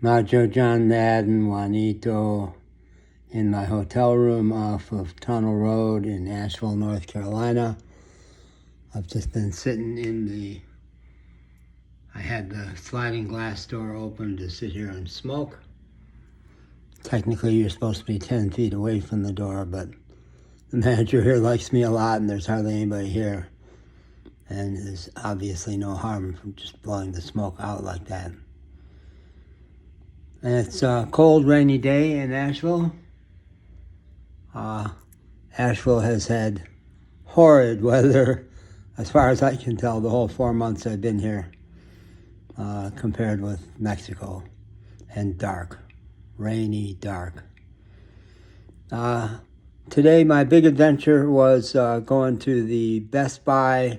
Macho John, Madden, Juanito in my hotel room off of Tunnel Road in Asheville, North Carolina. I've just been sitting I had the sliding glass door open to sit here and smoke. Technically, you're supposed to be 10 feet away from the door, but the manager here likes me a lot and there's hardly anybody here. And there's obviously no harm from just blowing the smoke out like that. And it's a cold, rainy day in Asheville. Asheville has had horrid weather, as far as I can tell, the whole 4 months I've been here, compared with Mexico. And dark, rainy, dark. Today, my big adventure was going to the Best Buy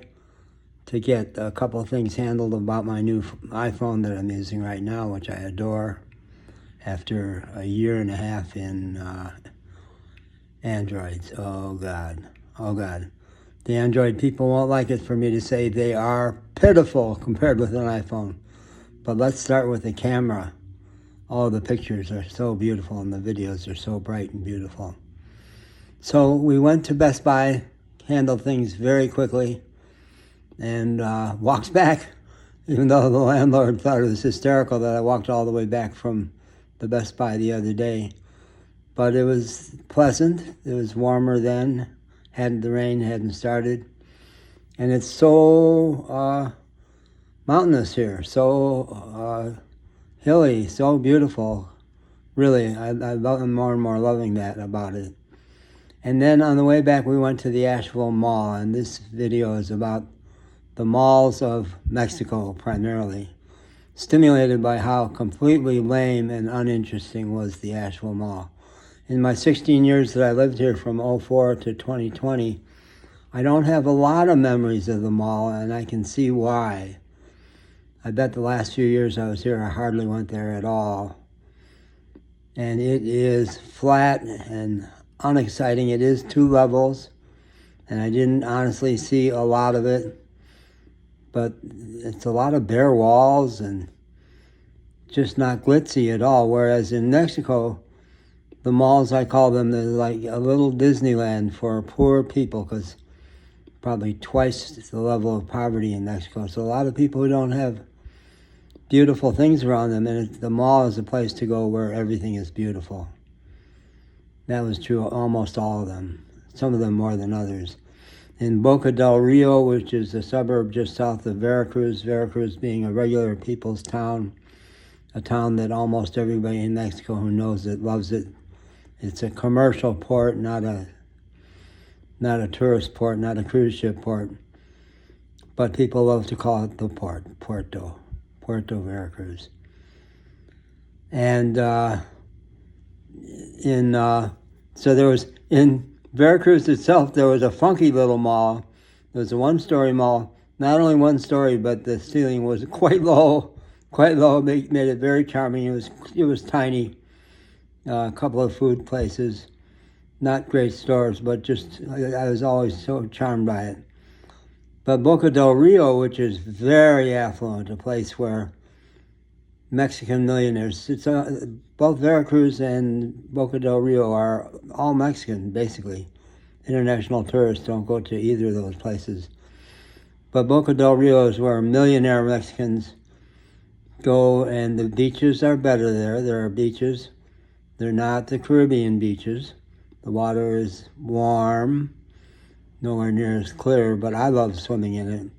to get a couple of things handled about my new iPhone that I'm using right now, which I adore, after a year and a half in Androids. Oh God. The Android people won't like it for me to say they are pitiful compared with an iPhone. But let's start with the camera. All the pictures are so beautiful and the videos are so bright and beautiful. So we went to Best Buy, handled things very quickly, and walked back, even though the landlord thought it was hysterical that I walked all the way back from the Best Buy the other day. But it was pleasant. It was warmer then. The rain hadn't started. And it's so mountainous here, so hilly, so beautiful. Really, I'm more and more loving that about it. And then on the way back, we went to the Asheville Mall, and this video is about the malls of Mexico primarily, stimulated by how completely lame and uninteresting was the Asheville Mall. In my 16 years that I lived here from 2004 to 2020, I don't have a lot of memories of the mall, and I can see why. I bet the last few years I was here, I hardly went there at all. And it is flat and unexciting. It is 2 levels, and I didn't honestly see a lot of it. But it's a lot of bare walls and just not glitzy at all. Whereas in Mexico, the malls, I call them, they're like a little Disneyland for poor people, because probably twice the level of poverty in Mexico. So a lot of people who don't have beautiful things around them, and the mall is a place to go where everything is beautiful. That was true of almost all of them, some of them more than others. In Boca del Rio, which is a suburb just south of Veracruz, Veracruz being a regular people's town, a town that almost everybody in Mexico who knows it loves it. It's a commercial port, not a tourist port, not a cruise ship port. But people love to call it the port, Puerto Veracruz. And so there was, in Veracruz itself, there was a funky little mall. There was a 1-story mall, not only 1 story, but the ceiling was quite low, made it very charming. It was tiny. A couple of food places, not great stores, but just, I was always so charmed by it. But Boca del Rio, which is very affluent, a place where Mexican millionaires, both Veracruz and Boca del Rio are all Mexican, basically. International tourists don't go to either of those places. But Boca del Rio is where millionaire Mexicans go, and the beaches are better there. There are beaches. They're not the Caribbean beaches. The water is warm, nowhere near as clear, but I love swimming in it.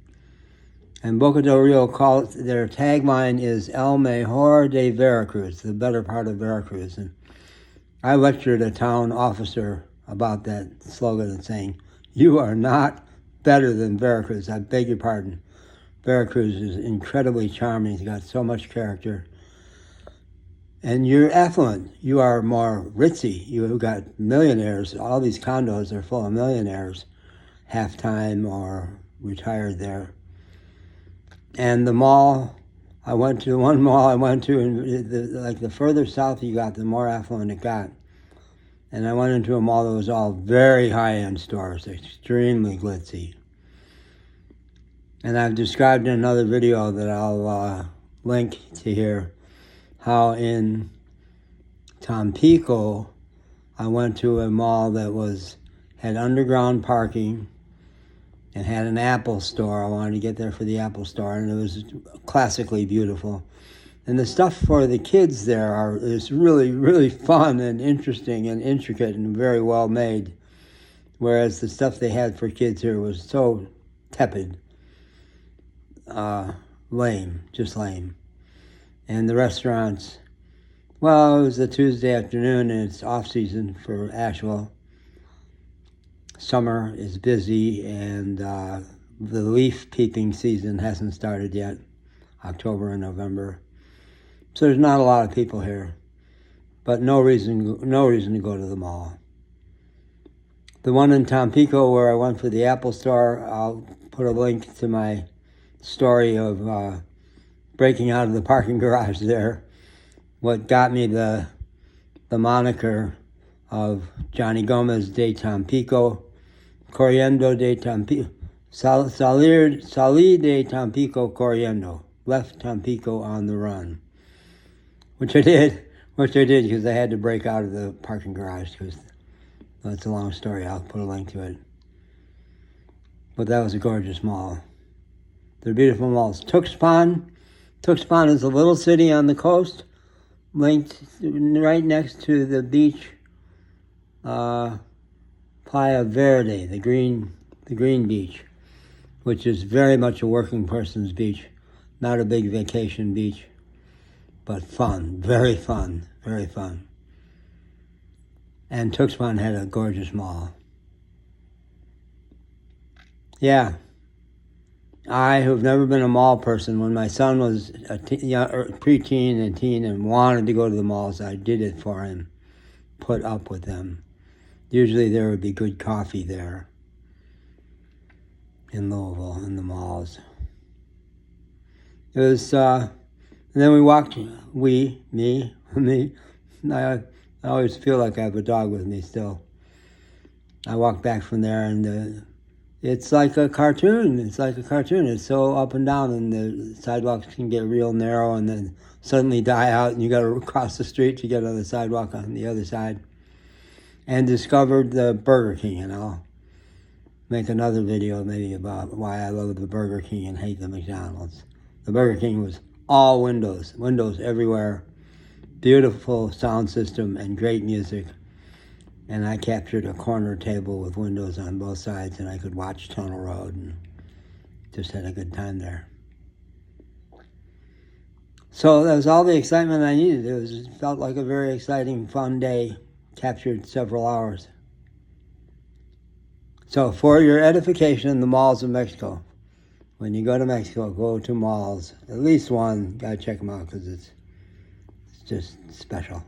And Boca del Rio, their tagline is El Mejor de Veracruz, the better part of Veracruz. And I lectured a town officer about that slogan and saying, "You are not better than Veracruz. I beg your pardon. Veracruz is incredibly charming. It's got so much character. And you're affluent. You are more ritzy. You've got millionaires. All these condos are full of millionaires, half-time or retired there." And the mall, one mall I went to, and the further south you got, the more affluent it got. And I went into a mall that was all very high-end stores, extremely glitzy. And I've described in another video that I'll link to here how in Tampico, I went to a mall that had underground parking and had an Apple store. I wanted to get there for the Apple store, and it was classically beautiful. And the stuff for the kids there is really, really fun and interesting and intricate and very well made, whereas the stuff they had for kids here was so tepid, lame, just lame. And the restaurants, well, it was a Tuesday afternoon, and it's off-season for Asheville. Summer is busy, and the leaf peeping season hasn't started yet, October and November. So there's not a lot of people here, but no reason to go to the mall. The one in Tampico where I went for the Apple store, I'll put a link to my story of breaking out of the parking garage there. What got me the moniker of Johnny Gomez de Tampico, Corriendo de Tampico, Salir de Tampico corriendo, left Tampico on the run. Which I did because I had to break out of the parking garage, because that's a long story. I'll put a link to it. But that was a gorgeous mall. They're beautiful malls. Tuxpan is a little city on the coast, linked right next to the beach, Playa Verde, the green beach, which is very much a working person's beach, not a big vacation beach. But fun, very fun, very fun. And Tuxpan had a gorgeous mall. Yeah, I, who've never been a mall person, when my son was a preteen and teen and wanted to go to the malls, I did it for him, put up with them. Usually there would be good coffee there in Louisville, in the malls. It was... And then we walked, me, I always feel like I have a dog with me still. I walked back from there, and it's like a cartoon. It's so up and down, and the sidewalks can get real narrow and then suddenly die out, and you got to cross the street to get on the sidewalk on the other side. And discovered the Burger King, and I'll make another video maybe about why I love the Burger King and hate the McDonald's. The Burger King was all windows everywhere, beautiful sound system and great music. And I captured a corner table with windows on both sides, and I could watch Tunnel Road, and just had a good time there. So that was all the excitement I needed. It felt like a very exciting, fun day, captured several hours. So for your edification, the malls of Mexico. When you go to Mexico, go to malls. At least one. Gotta check them out because it's just special.